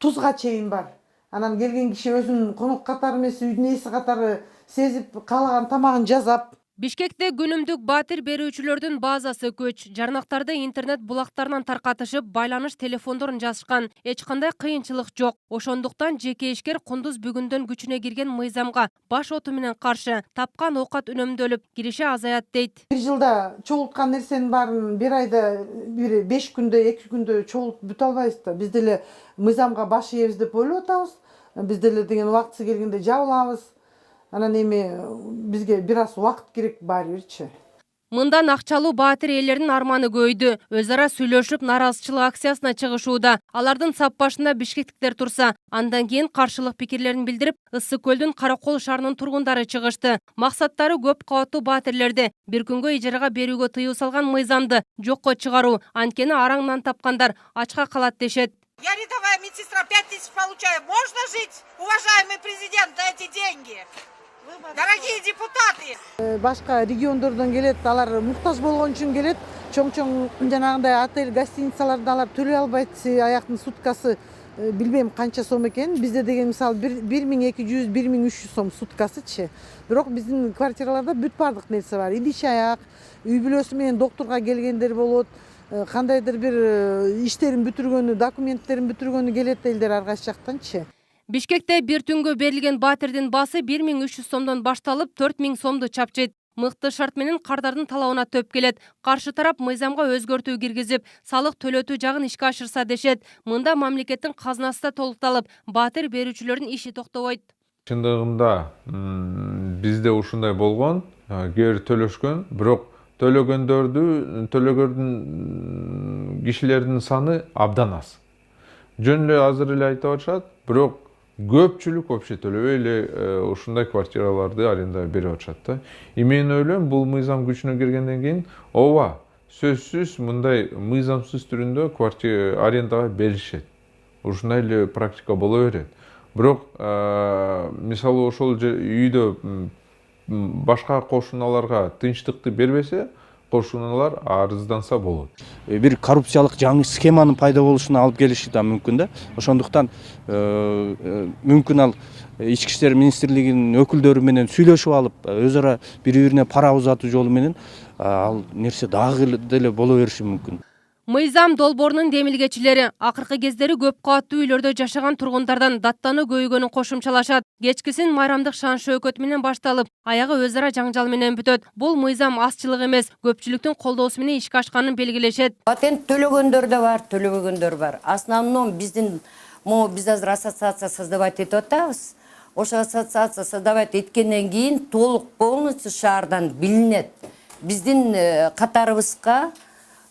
тузга чейин бар. Анан келген киши өзүнүн конок катары эмес, үйдүн ээси катары сезип каалаган тамагын жасап. Бишкекте күнүмдүк батир берүүчүлөрдүн базасы көч. Жарнактарды интернет булактарынан таркатышып, байланыш телефондорун жазышкан. Эч кандай кыйынчылык жок. Ошондуктан жеке ишкер Кундуз бүгүндөн күчүнө кирген мыйзамга баш оту менен каршы тапкан оокат үнөмдөлүп, кириши азаят дейт. Бир жылда чогулткан нерсенин баарын бир айда, бир 5 күндө, 2 күндө чогултуп бүтө албайбыз да. Биз деле мыйзамга баш ийебиз деп ойлоп атабыз. Биз деле деген убактысы келгенде жабылабыз. Анан эми бизге бир аз убакыт керек баары бирчи. Мындан акчалуу баатыр ээлеринин арманы көйдү. Өз ара сүйлөшүп, наразычылык акциясына чыгышууда. Алардын сап башында бишкектиктер турса, андан кийин каршылык пикирлерин билдирип, Ысык көлдүн Каракол шаарынын тургундары чыгышты. Максаттары көп кабаттуу баатирлерди бир күнгө ижарага берүүгө тыюу салган мыйзамды жокко чыгаруу. Анткени араңдан тапкандар ачка калат дешет. Я рядовая медсестра, 5000 получаю. Можно жить, уважаемый президент, на эти деньги? Дорогие депутаты! Башка региондордон келет, алар муктаж болгон үчүн келет. Чоң жанагындай отель, гостиницаларды алар төлөй албайт. Аяктын суткасы билбейм канча сом экенин. Бизде деген мисалы 1200, 1300 сом суткасычы. Бирок биздин квартираларда бүт бардык нерсе бар. Идиш аяк, үй бүлөсү менен доктурга келгендер болот. Кандайдыр бир иштерин бүтүргөнү, документтерин бүтүргөнү келет элдер ар кайсы жактанчы. Бишкекте бир түнгө берилген баатирдин баасы 1300 сомдон башталып 4000 сомду чапчыйт. Мыкты шарт менен кардардын талабына төп келет. Каршы тарап мыйзамга өзгөртүү киргизип, салык төлөтүү жагын ишке ашырса дешет. Мында мамлекеттин казынасы да толукталып, баатир берүүчүлөрдүн иши токтобойт. Чындыгында бизде ушундай болгон, кээ бир төлөшкөн, бирок төлөгөндөрдүн кишилердин саны абдан аз. Жөн эле азыр эле айтып атышат, бирок көпчүлүк вообще төлөбөй эле ушундай квартираларды арендага берип атышат да. Мен ойлойм, бул мыйзам күчүнө киргенден кийин ооба, сөзсүз мындай мыйзамсыз түрүндө квартира арендага беришет. Ушундай эле практика боло берет. Бирок мисалы ошол үйдө башка кошуналарга тынчтыкты бербесе, кошуналар арызданса болот. Бир коррупциялык жаңы схеманын пайда болушуна алып келиши да мүмкүн да. Ошондуктан мүмкүн ал Ички иштер министрлигинин өкүлдөрү менен сүйлөшүп алып, өз ара бири-бирине пара узатуу жолу менен ал нерсе дагы деле боло бериши мүмкүн. Мыйзам долбоорунун демилгечилери акыркы кездери көп кабаттуу үйлөрдө жашаган тургундардан даттануу көйгөнүн кошумчалашат. Кечкисин майрамдык шан шөөкөт менен башталып, аягы өз ара жаңжал менен бүтөт. Бул мыйзам азчылык эмес, көпчүлүктүн колдоосу менен ишке ашканын белгилешет. Патент төлөгөндөр да бар, төлөбөгөндөр бар. Основном биз азыр ассоциация создавать этип атабыз. Ошо ассоциация создавать эткенден кийин толук полностью шаардан билинет. Биздин катарыбызга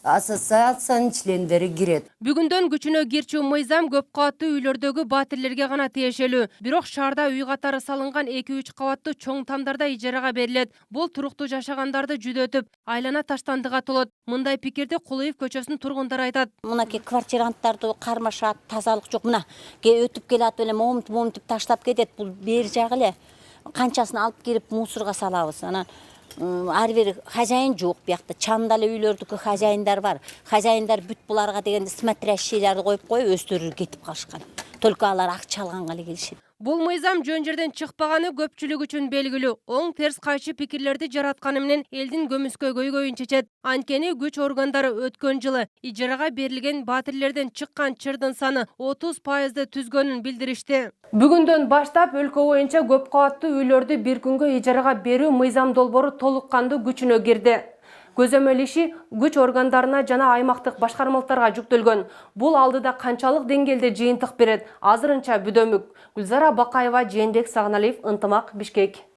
ассоциациянын члендери кирет. Бүгүндөн күчүнө кирчү мыйзам көп кабаттуу үйлөрдөгү баатирлерге гана тиешелүү. Бирок шаарда үй катары салынган 2-3 кабаттуу чоң тамдарда ижарага берилет. Бул туруктуу жашагандарды жүдөтүп, айлана таштандыга толот. Мындай пикирди Кулуев көчөсүнүн тургундары айтат. Мынакей квартиранттарды кармашат, тазалык жок. Мына өтүп келатып эле момунтуп таштап кетет. Бул бери жагы эле канчасын алып келип мусорго салабыз. Анан ар бир хозяин жок биякта. Чанда эле үйлөрдүкү хозяиндар бар. Хозяиндар бүт буларга деген смотрящийлерди коюп өздөрү кетип калышкан. Только алар акча алганга эле келишет. Бул мыйзам жөн жерден чыкпаганы көпчүлүк үчүн белгилүү. Оң терс кайчы пикирлерди жаратканы менен элдин көмүскө көйгөйүн чечет. Анткени күч органдары өткөн жылы ижарага берилген баатирлерден чыккан чырдын саны 30% түзгөнүн билдиришти. Бүгүндөн баштап өлкө боюнча көп кабаттуу үйлөрдү бир күнгө ижарага берүү мыйзам долбоору толук кандуу күчүнө кирди. Көзөмөл иши күч органдарына жана аймактык башкармалыктарга жүктөлгөн. Бул алдыда канчалык деңгээлде жыйынтык берет? Азырынча бүдөмүк. Гүлзара Бакаева, Жээнбек Сагыналиев, Ынтымак, Бишкек.